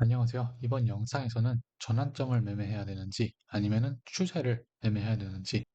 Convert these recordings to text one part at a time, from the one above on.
안녕하세요. 이번 영상에서는 전환점을 매매해야 되는지 아니면은 추세를 매매해야 되는지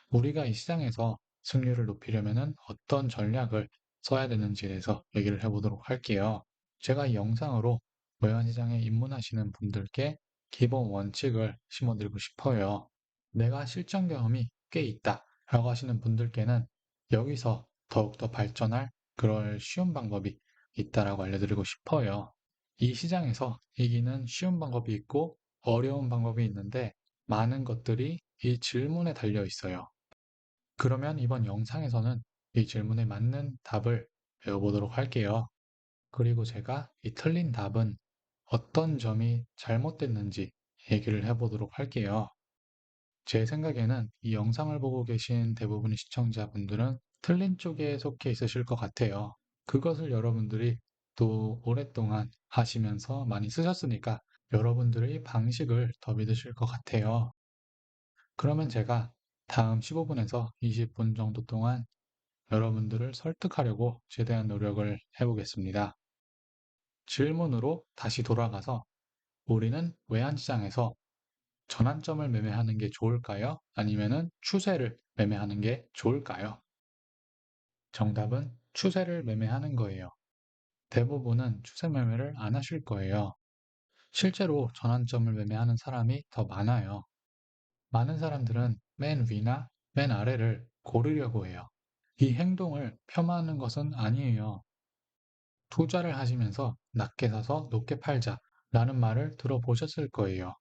우리가 이 시장에서 승률을 높이려면은 어떤 전략을 써야 되는지에 대해서 얘기를 해보도록 할게요. 제가 이 영상으로 외환시장에 입문하시는 분들께 기본 원칙을 심어드리고 싶어요. 내가 실전 경험이 꽤 있다 라고 하시는 분들께는 여기서 더욱더 발전할 그럴 쉬운 방법이 있다라고 알려드리고 싶어요. 이 시장에서 이기는 쉬운 방법이 있고 어려운 방법이 있는데 많은 것들이 이 질문에 달려 있어요. 그러면 이번 영상에서는 이 질문에 맞는 답을 배워보도록 할게요. 그리고 제가 이 틀린 답은 어떤 점이 잘못됐는지 얘기를 해보도록 할게요. 제 생각에는 이 영상을 보고 계신 대부분의 시청자분들은 틀린 쪽에 속해 있으실 것 같아요. 그것을 여러분들이 또 오랫동안 하시면서 많이 쓰셨으니까 여러분들의 방식을 더 믿으실 것 같아요. 그러면 제가 다음 15분에서 20분 정도 동안 여러분들을 설득하려고 최대한 노력을 해보겠습니다. 질문으로 다시 돌아가서 우리는 외환시장에서 전환점을 매매하는 게 좋을까요? 아니면은 추세를 매매하는 게 좋을까요? 정답은 추세를 매매하는 거예요. 대부분은 추세 매매를 안 하실 거예요. 실제로 전환점을 매매하는 사람이 더 많아요. 많은 사람들은 맨 위나 맨 아래를 고르려고 해요. 이 행동을 폄하하는 것은 아니에요. 투자를 하시면서 낮게 사서 높게 팔자 라는 말을 들어보셨을 거예요.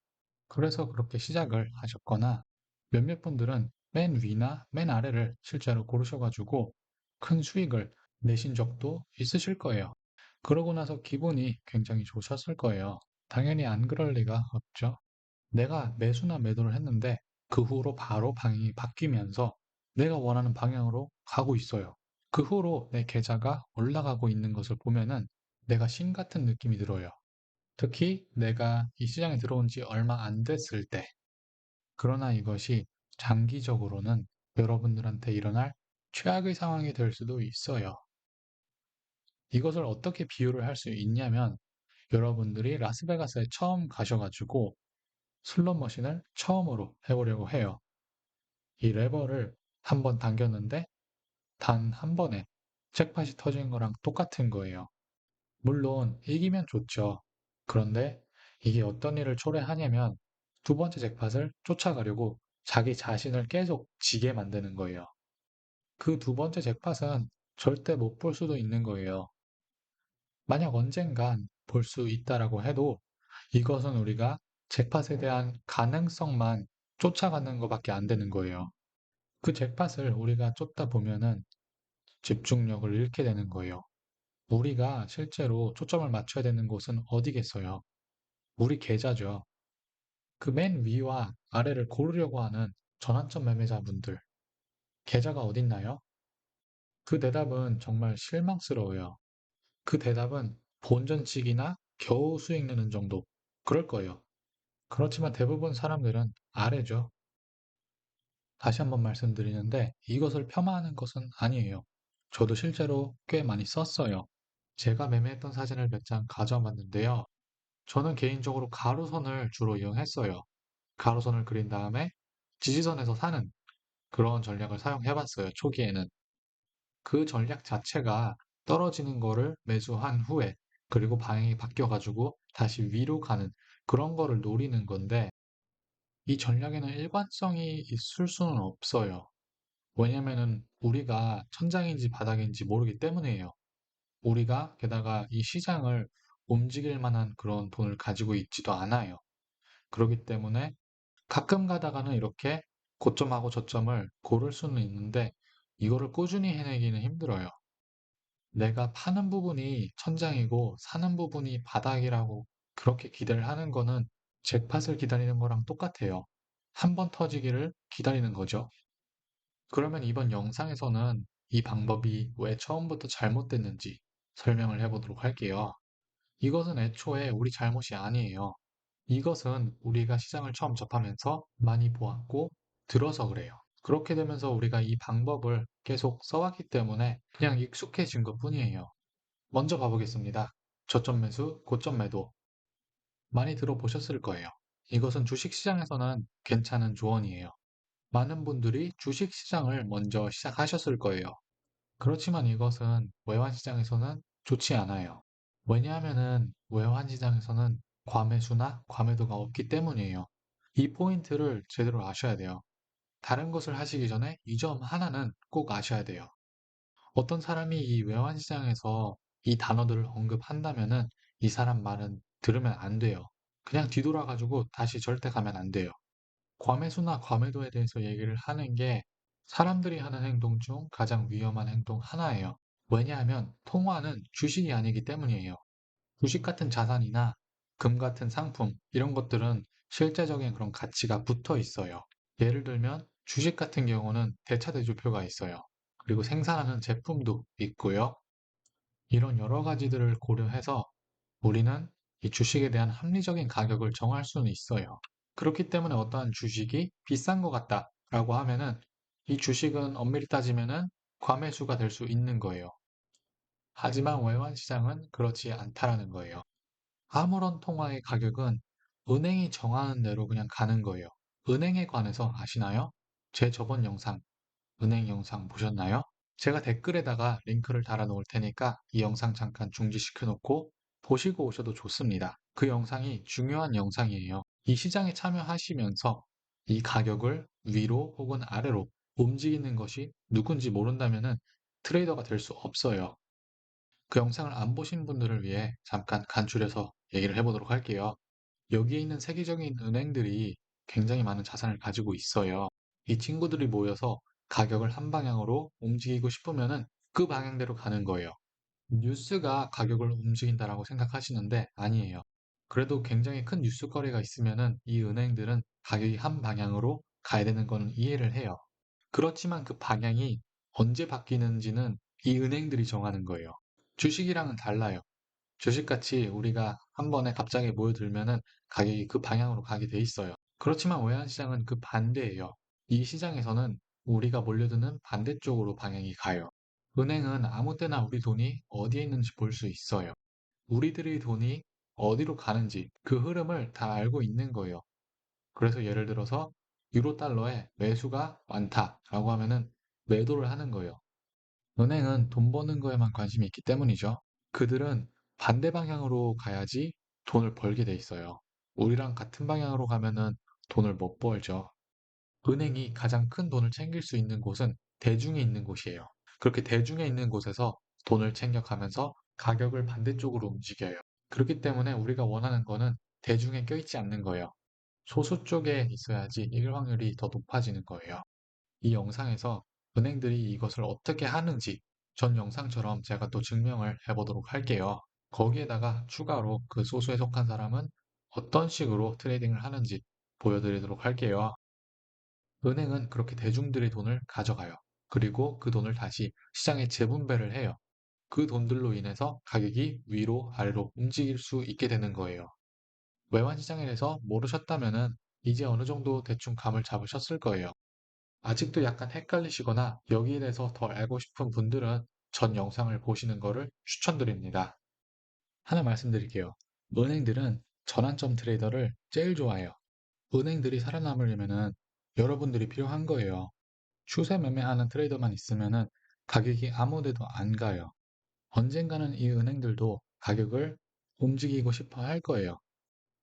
그래서 그렇게 시작을 하셨거나 몇몇 분들은 맨 위나 맨 아래를 실제로 고르셔가지고 큰 수익을 내신 적도 있으실 거예요. 그러고 나서 기분이 굉장히 좋으셨을 거예요. 당연히 안 그럴 리가 없죠. 내가 매수나 매도를 했는데 그 후로 바로 방향이 바뀌면서 내가 원하는 방향으로 가고 있어요. 그 후로 내 계좌가 올라가고 있는 것을 보면은 내가 신 같은 느낌이 들어요. 특히 내가 이 시장에 들어온 지 얼마 안 됐을 때. 그러나 이것이 장기적으로는 여러분들한테 일어날 최악의 상황이 될 수도 있어요. 이것을 어떻게 비유를 할 수 있냐면 여러분들이 라스베가스에 처음 가셔가지고 슬롯 머신을 처음으로 해보려고 해요. 이 레버를 한 번 당겼는데 단 한 번에 잭팟이 터진 거랑 똑같은 거예요. 물론 이기면 좋죠. 그런데 이게 어떤 일을 초래하냐면 두 번째 잭팟을 쫓아가려고 자기 자신을 계속 지게 만드는 거예요. 그 두 번째 잭팟은 절대 못 볼 수도 있는 거예요. 만약 언젠간 볼 수 있다라고 해도 이것은 우리가 잭팟에 대한 가능성만 쫓아가는 것밖에 안 되는 거예요. 그 잭팟을 우리가 쫓다 보면은 집중력을 잃게 되는 거예요. 우리가 실제로 초점을 맞춰야 되는 곳은 어디겠어요? 우리 계좌죠. 그 맨 위와 아래를 고르려고 하는 전환점 매매자분들, 계좌가 어딨나요? 그 대답은 정말 실망스러워요. 그 대답은 본전치기나 겨우 수익 내는 정도, 그럴 거예요. 그렇지만 대부분 사람들은 아래죠. 다시 한번 말씀드리는데 이것을 폄하하는 것은 아니에요. 저도 실제로 꽤 많이 썼어요. 제가 매매했던 사진을 몇 장 가져와 봤는데요. 저는 개인적으로 가로선을 주로 이용했어요. 가로선을 그린 다음에 지지선에서 사는 그런 전략을 사용해 봤어요. 초기에는. 그 전략 자체가 떨어지는 거를 매수한 후에 그리고 방향이 바뀌어 가지고 다시 위로 가는 그런 거를 노리는 건데 이 전략에는 일관성이 있을 수는 없어요. 왜냐면은 우리가 천장인지 바닥인지 모르기 때문이에요. 우리가 게다가 이 시장을 움직일 만한 그런 돈을 가지고 있지도 않아요. 그렇기 때문에 가끔 가다가는 이렇게 고점하고 저점을 고를 수는 있는데 이거를 꾸준히 해내기는 힘들어요. 내가 파는 부분이 천장이고 사는 부분이 바닥이라고 그렇게 기대를 하는 거는 잭팟을 기다리는 거랑 똑같아요. 한 번 터지기를 기다리는 거죠. 그러면 이번 영상에서는 이 방법이 왜 처음부터 잘못됐는지 설명을 해보도록 할게요. 이것은 애초에 우리 잘못이 아니에요. 이것은 우리가 시장을 처음 접하면서 많이 보았고 들어서 그래요. 그렇게 되면서 우리가 이 방법을 계속 써왔기 때문에 그냥 익숙해진 것 뿐이에요. 먼저 봐보겠습니다. 저점 매수, 고점 매도. 많이 들어보셨을 거예요. 이것은 주식시장에서는 괜찮은 조언이에요. 많은 분들이 주식시장을 먼저 시작하셨을 거예요. 그렇지만 이것은 외환시장에서는 좋지 않아요. 왜냐하면은 외환시장에서는 과매수나 과매도가 없기 때문이에요. 이 포인트를 제대로 아셔야 돼요. 다른 것을 하시기 전에 이 점 하나는 꼭 아셔야 돼요. 어떤 사람이 이 외환시장에서 이 단어들을 언급한다면은 이 사람 말은 들으면 안 돼요. 그냥 뒤돌아가지고 다시 절대 가면 안 돼요. 과매수나 과매도에 대해서 얘기를 하는 게 사람들이 하는 행동 중 가장 위험한 행동 하나예요. 왜냐하면 통화는 주식이 아니기 때문이에요. 주식 같은 자산이나 금 같은 상품, 이런 것들은 실제적인 그런 가치가 붙어 있어요. 예를 들면 주식 같은 경우는 대차대조표가 있어요. 그리고 생산하는 제품도 있고요. 이런 여러 가지들을 고려해서 우리는 이 주식에 대한 합리적인 가격을 정할 수는 있어요. 그렇기 때문에 어떠한 주식이 비싼 것 같다라고 하면은 이 주식은 엄밀히 따지면은 과매수가 될 수 있는 거예요. 하지만 외환 시장은 그렇지 않다라는 거예요. 아무런 통화의 가격은 은행이 정하는 대로 그냥 가는 거예요. 은행에 관해서 아시나요? 제 저번 영상, 은행 영상 보셨나요? 제가 댓글에다가 링크를 달아 놓을 테니까 이 영상 잠깐 중지시켜 놓고 보시고 오셔도 좋습니다. 그 영상이 중요한 영상이에요. 이 시장에 참여하시면서 이 가격을 위로 혹은 아래로 움직이는 것이 누군지 모른다면은 트레이더가 될 수 없어요. 그 영상을 안 보신 분들을 위해 잠깐 간추려서 얘기를 해보도록 할게요. 여기에 있는 세계적인 은행들이 굉장히 많은 자산을 가지고 있어요. 이 친구들이 모여서 가격을 한 방향으로 움직이고 싶으면은 그 방향대로 가는 거예요. 뉴스가 가격을 움직인다라고 생각하시는데 아니에요. 그래도 굉장히 큰 뉴스거리가 있으면은 이 은행들은 가격이 한 방향으로 가야 되는 거는 이해를 해요. 그렇지만 그 방향이 언제 바뀌는지는 이 은행들이 정하는 거예요. 주식이랑은 달라요. 주식같이 우리가 한 번에 갑자기 모여들면은 가격이 그 방향으로 가게 돼 있어요. 그렇지만 외환시장은 그 반대예요. 이 시장에서는 우리가 몰려드는 반대쪽으로 방향이 가요. 은행은 아무 때나 우리 돈이 어디에 있는지 볼 수 있어요. 우리들의 돈이 어디로 가는지 그 흐름을 다 알고 있는 거예요. 그래서 예를 들어서 유로 달러에 매수가 많다라고 하면은 매도를 하는 거예요. 은행은 돈 버는 거에만 관심이 있기 때문이죠. 그들은 반대 방향으로 가야지 돈을 벌게 돼 있어요. 우리랑 같은 방향으로 가면은 돈을 못 벌죠. 은행이 가장 큰 돈을 챙길 수 있는 곳은 대중에 있는 곳이에요. 그렇게 대중에 있는 곳에서 돈을 챙겨가면서 가격을 반대쪽으로 움직여요. 그렇기 때문에 우리가 원하는 거는 대중에 껴있지 않는 거예요. 소수 쪽에 있어야지 이길 확률이 더 높아지는 거예요. 이 영상에서 은행들이 이것을 어떻게 하는지 전 영상처럼 제가 또 증명을 해보도록 할게요. 거기에다가 추가로 그 소수에 속한 사람은 어떤 식으로 트레이딩을 하는지 보여드리도록 할게요. 은행은 그렇게 대중들의 돈을 가져가요. 그리고 그 돈을 다시 시장에 재분배를 해요. 그 돈들로 인해서 가격이 위로 아래로 움직일 수 있게 되는 거예요. 외환시장에 대해서 모르셨다면은 이제 어느 정도 대충 감을 잡으셨을 거예요. 아직도 약간 헷갈리시거나 여기에 대해서 더 알고 싶은 분들은 전 영상을 보시는 거를 추천드립니다. 하나 말씀드릴게요. 은행들은 전환점 트레이더를 제일 좋아해요. 은행들이 살아남으려면은 여러분들이 필요한 거예요. 추세 매매하는 트레이더만 있으면은 가격이 아무 데도 안 가요. 언젠가는 이 은행들도 가격을 움직이고 싶어 할 거예요.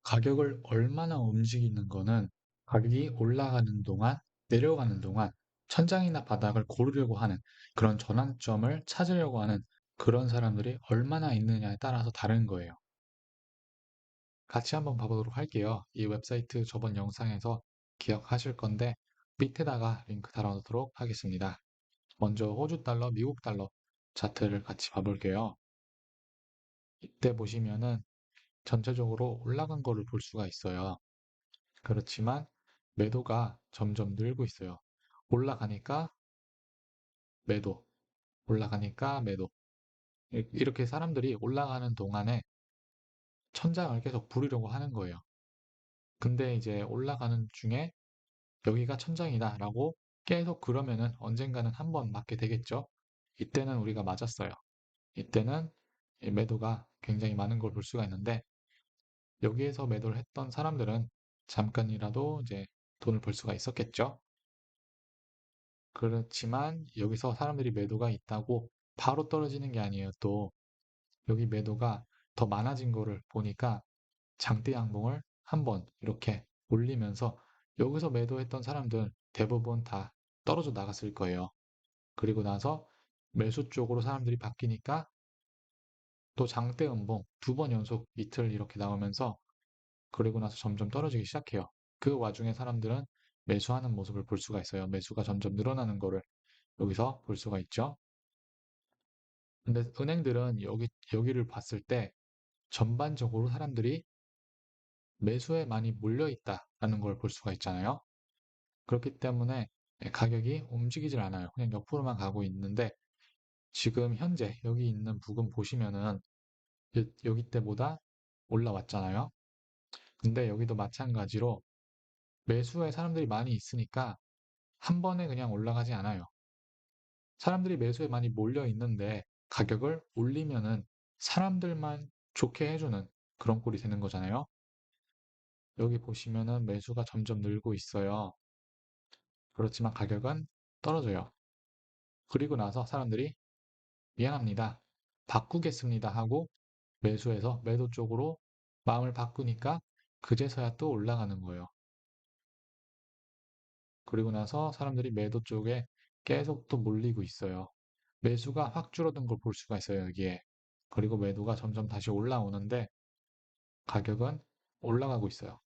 가격을 얼마나 움직이는 거는 가격이 올라가는 동안, 내려가는 동안 천장이나 바닥을 고르려고 하는 그런 전환점을 찾으려고 하는 그런 사람들이 얼마나 있느냐에 따라서 다른 거예요. 같이 한번 봐보도록 할게요. 이 웹사이트 저번 영상에서 기억하실 건데 밑에다가 링크 달아놓도록 하겠습니다. 먼저 호주 달러, 미국 달러 차트를 같이 봐볼게요. 이때 보시면은 전체적으로 올라간 거를 볼 수가 있어요. 그렇지만 매도가 점점 늘고 있어요. 올라가니까 매도, 올라가니까 매도. 이렇게 사람들이 올라가는 동안에 천장을 계속 부리려고 하는 거예요. 근데 이제 올라가는 중에 여기가 천장이다라고 계속 그러면은 언젠가는 한번 맞게 되겠죠. 이때는 우리가 맞았어요. 이때는 이 매도가 굉장히 많은 걸 볼 수가 있는데 여기에서 매도를 했던 사람들은 잠깐이라도 이제 돈을 벌 수가 있었겠죠. 그렇지만 여기서 사람들이 매도가 있다고 바로 떨어지는 게 아니에요. 또 여기 매도가 더 많아진 거를 보니까 장대 양봉을 한번 이렇게 올리면서 여기서 매도했던 사람들 대부분 다 떨어져 나갔을 거예요. 그리고 나서 매수 쪽으로 사람들이 바뀌니까 또 장대 음봉 두 번 연속 이틀 이렇게 나오면서 그리고 나서 점점 떨어지기 시작해요. 그 와중에 사람들은 매수하는 모습을 볼 수가 있어요. 매수가 점점 늘어나는 거를 여기서 볼 수가 있죠. 근데 은행들은 여기를 봤을 때 전반적으로 사람들이 매수에 많이 몰려 있다라는 걸 볼 수가 있잖아요. 그렇기 때문에 가격이 움직이질 않아요. 그냥 옆으로만 가고 있는데 지금 현재 여기 있는 부분 보시면은 여기 때보다 올라왔잖아요. 근데 여기도 마찬가지로 매수에 사람들이 많이 있으니까 한 번에 그냥 올라가지 않아요. 사람들이 매수에 많이 몰려 있는데 가격을 올리면은 사람들만 좋게 해주는 그런 꼴이 되는 거잖아요. 여기 보시면은 매수가 점점 늘고 있어요. 그렇지만 가격은 떨어져요. 그리고 나서 사람들이 미안합니다. 바꾸겠습니다 하고 매수해서 매도 쪽으로 마음을 바꾸니까 그제서야 또 올라가는 거예요. 그리고 나서 사람들이 매도 쪽에 계속 또 몰리고 있어요. 매수가 확 줄어든 걸 볼 수가 있어요, 여기에. 그리고 매도가 점점 다시 올라오는데 가격은 올라가고 있어요.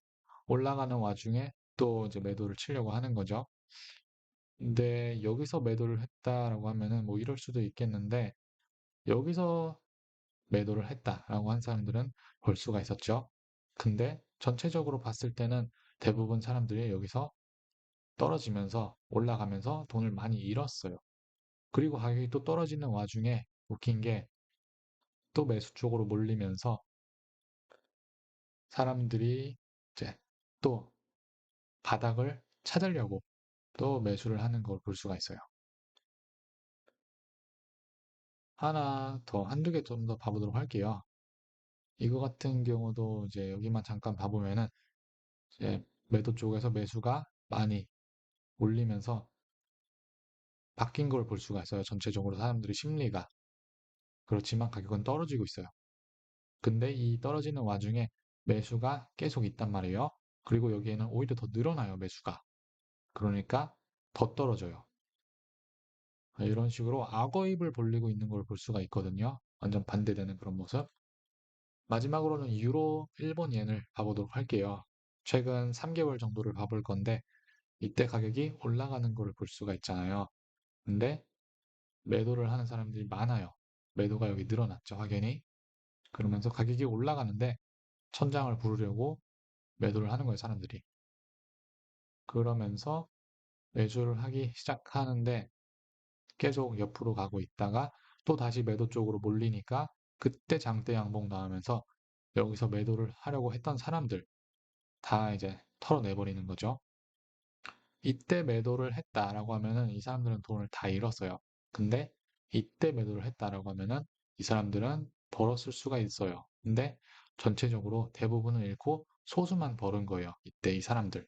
올라가는 와중에 또 이제 매도를 치려고 하는 거죠. 근데 여기서 매도를 했다라고 하면은 뭐 이럴 수도 있겠는데 여기서 매도를 했다라고 한 사람들은 볼 수가 있었죠. 근데 전체적으로 봤을 때는 대부분 사람들이 여기서 떨어지면서 올라가면서 돈을 많이 잃었어요. 그리고 가격이 또 떨어지는 와중에 웃긴 게 또 매수 쪽으로 몰리면서 사람들이 이제 또 바닥을 찾으려고 또 매수를 하는 걸 볼 수가 있어요. 하나 더, 한두 개 좀 더 봐보도록 할게요. 이거 같은 경우도 이제 여기만 잠깐 봐보면은 이제 매도 쪽에서 매수가 많이 올리면서 바뀐 걸 볼 수가 있어요. 전체적으로 사람들의 심리가. 그렇지만 가격은 떨어지고 있어요. 근데 이 떨어지는 와중에 매수가 계속 있단 말이에요. 그리고 여기에는 오히려 더 늘어나요, 매수가. 그러니까 더 떨어져요. 이런 식으로 악어 입을 벌리고 있는 걸 볼 수가 있거든요. 완전 반대되는 그런 모습. 마지막으로는 유로, 일본 옌을 봐보도록 할게요. 최근 3개월 정도를 봐볼 건데 이때 가격이 올라가는 걸 볼 수가 있잖아요. 근데 매도를 하는 사람들이 많아요. 매도가 여기 늘어났죠, 확연히. 그러면서 가격이 올라가는데 천장을 부르려고 매도를 하는 거예요, 사람들이. 그러면서 매수를 하기 시작하는데 계속 옆으로 가고 있다가 또 다시 매도 쪽으로 몰리니까 그때 장대 양봉 나오면서 여기서 매도를 하려고 했던 사람들 다 이제 털어내버리는 거죠. 이때 매도를 했다라고 하면은 이 사람들은 돈을 다 잃었어요. 근데 이때 매도를 했다라고 하면은 이 사람들은 벌었을 수가 있어요. 근데 전체적으로 대부분을 잃고 소수만 벌은 거예요. 이때 이 사람들.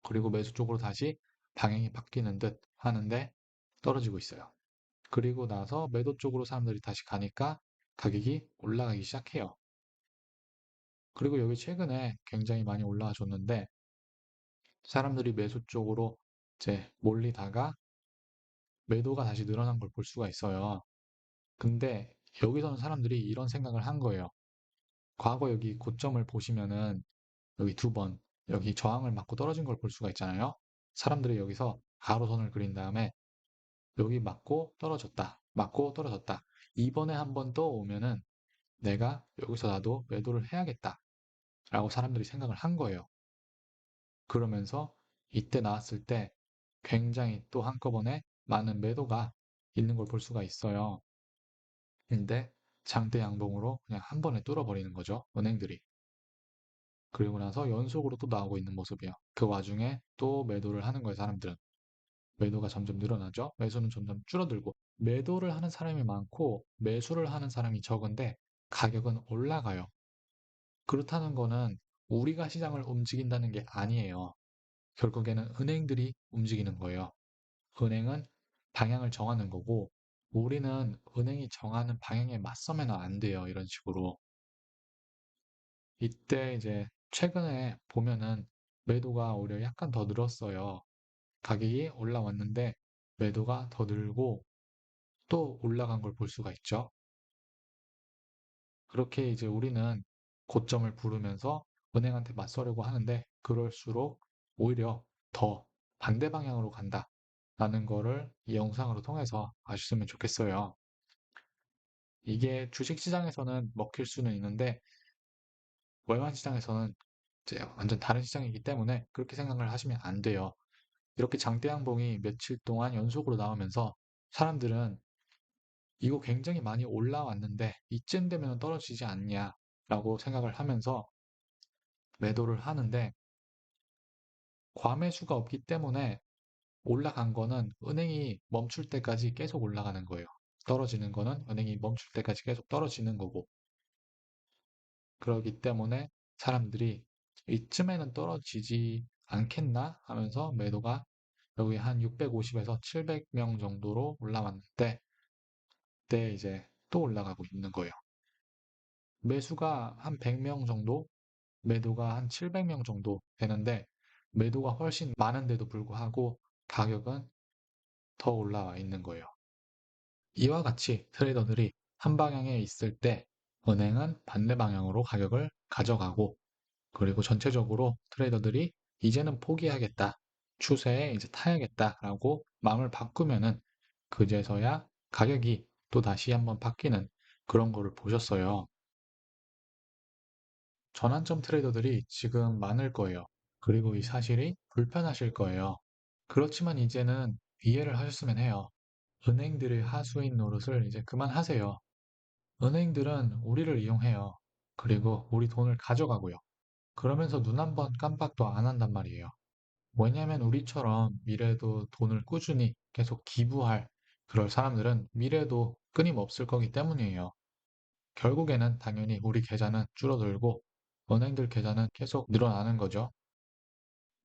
그리고 매수 쪽으로 다시 방향이 바뀌는 듯 하는데 떨어지고 있어요. 그리고 나서 매도 쪽으로 사람들이 다시 가니까 가격이 올라가기 시작해요. 그리고 여기 최근에 굉장히 많이 올라와 줬는데 사람들이 매수 쪽으로 이제 몰리다가 매도가 다시 늘어난 걸 볼 수가 있어요. 근데 여기서는 사람들이 이런 생각을 한 거예요. 과거 여기 고점을 보시면은 여기 두 번, 여기 저항을 맞고 떨어진 걸 볼 수가 있잖아요. 사람들이 여기서 가로선을 그린 다음에 여기 맞고 떨어졌다. 맞고 떨어졌다. 이번에 한 번 또 오면은 내가 여기서 나도 매도를 해야겠다. 라고 사람들이 생각을 한 거예요. 그러면서 이때 나왔을 때 굉장히 또 한꺼번에 많은 매도가 있는 걸 볼 수가 있어요. 근데 장대 양봉으로 그냥 한 번에 뚫어버리는 거죠. 은행들이. 그리고 나서 연속으로 또 나오고 있는 모습이에요. 그 와중에 또 매도를 하는 거예요, 사람들은. 매도가 점점 늘어나죠. 매수는 점점 줄어들고 매도를 하는 사람이 많고 매수를 하는 사람이 적은데 가격은 올라가요. 그렇다는 거는 우리가 시장을 움직인다는 게 아니에요. 결국에는 은행들이 움직이는 거예요. 은행은 방향을 정하는 거고, 우리는 은행이 정하는 방향에 맞서면 안 돼요. 이런 식으로. 이때 이제 최근에 보면은 매도가 오히려 약간 더 늘었어요. 가격이 올라왔는데 매도가 더 늘고 또 올라간 걸 볼 수가 있죠. 그렇게 이제 우리는 고점을 부르면서 은행한테 맞서려고 하는데 그럴수록 오히려 더 반대 방향으로 간다라는 거를 이 영상으로 통해서 아셨으면 좋겠어요. 이게 주식시장에서는 먹힐 수는 있는데 외환시장에서는 이제 완전 다른 시장이기 때문에 그렇게 생각을 하시면 안 돼요. 이렇게 장대양봉이 며칠 동안 연속으로 나오면서 사람들은 이거 굉장히 많이 올라왔는데 이쯤 되면 떨어지지 않냐라고 생각을 하면서 매도를 하는데 과매수가 없기 때문에 올라간 거는 은행이 멈출 때까지 계속 올라가는 거예요. 떨어지는 거는 은행이 멈출 때까지 계속 떨어지는 거고 그러기 때문에 사람들이 이쯤에는 떨어지지 않겠나 하면서 매도가 여기 한 650에서 700명 정도로 올라왔는데 그때 이제 또 올라가고 있는 거예요. 매수가 한 100명 정도, 매도가 한 700명 정도 되는데 매도가 훨씬 많은데도 불구하고 가격은 더 올라와 있는 거예요. 이와 같이 트레이더들이 한 방향에 있을 때 은행은 반대 방향으로 가격을 가져가고 그리고 전체적으로 트레이더들이 이제는 포기하겠다. 추세에 이제 타야겠다라고 마음을 바꾸면은 그제서야 가격이 또 다시 한번 바뀌는 그런 거를 보셨어요. 전환점 트레이더들이 지금 많을 거예요. 그리고 이 사실이 불편하실 거예요. 그렇지만 이제는 이해를 하셨으면 해요. 은행들의 하수인 노릇을 이제 그만하세요. 은행들은 우리를 이용해요. 그리고 우리 돈을 가져가고요. 그러면서 눈 한 번 깜빡도 안 한단 말이에요. 왜냐하면 우리처럼 미래에도 돈을 꾸준히 계속 기부할 그럴 사람들은 미래에도 끊임없을 거기 때문이에요. 결국에는 당연히 우리 계좌는 줄어들고 은행들 계좌는 계속 늘어나는 거죠.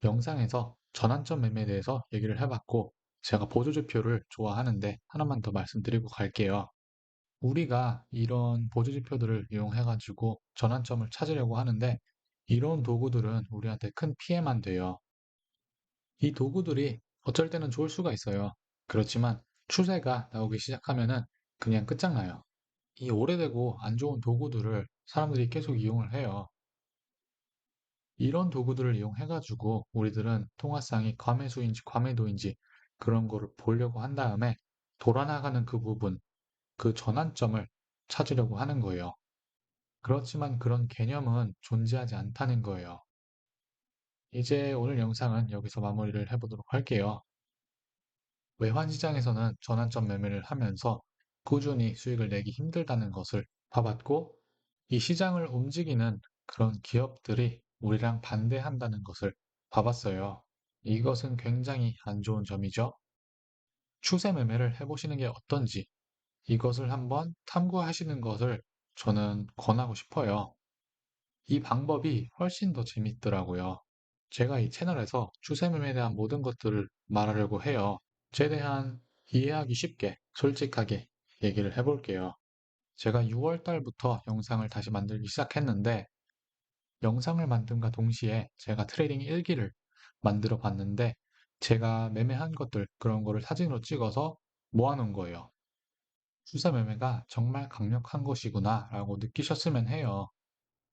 영상에서 전환점 매매에 대해서 얘기를 해봤고 제가 보조지표를 좋아하는데 하나만 더 말씀드리고 갈게요. 우리가 이런 보조지표들을 이용해가지고 전환점을 찾으려고 하는데 이런 도구들은 우리한테 큰 피해만 돼요. 이 도구들이 어쩔 때는 좋을 수가 있어요. 그렇지만 추세가 나오기 시작하면은 그냥 끝장나요. 이 오래되고 안 좋은 도구들을 사람들이 계속 이용을 해요. 이런 도구들을 이용해가지고 우리들은 통화상이 과매수인지 과매도인지 그런 거를 보려고 한 다음에 돌아나가는 그 부분, 그 전환점을 찾으려고 하는 거예요. 그렇지만 그런 개념은 존재하지 않다는 거예요. 이제 오늘 영상은 여기서 마무리를 해보도록 할게요. 외환시장에서는 전환점 매매를 하면서 꾸준히 수익을 내기 힘들다는 것을 봐봤고, 이 시장을 움직이는 그런 기업들이 우리랑 반대한다는 것을 봐봤어요. 이것은 굉장히 안 좋은 점이죠. 추세 매매를 해보시는 게 어떤지 이것을 한번 탐구하시는 것을 저는 권하고 싶어요. 이 방법이 훨씬 더 재밌더라고요. 제가 이 채널에서 추세 매매에 대한 모든 것들을 말하려고 해요. 최대한 이해하기 쉽게 솔직하게 얘기를 해볼게요. 제가 6월 달부터 영상을 다시 만들기 시작했는데 영상을 만듦과 동시에 제가 트레이딩 일기를 만들어 봤는데 제가 매매한 것들 그런 거를 사진으로 찍어서 모아놓은 거예요. 추세 매매가 정말 강력한 것이구나 라고 느끼셨으면 해요.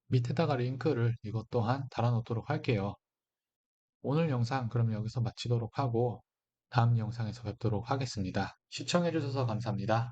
밑에다가 링크를 이것 또한 달아놓도록 할게요. 오늘 영상 그럼 여기서 마치도록 하고 다음 영상에서 뵙도록 하겠습니다. 시청해주셔서 감사합니다.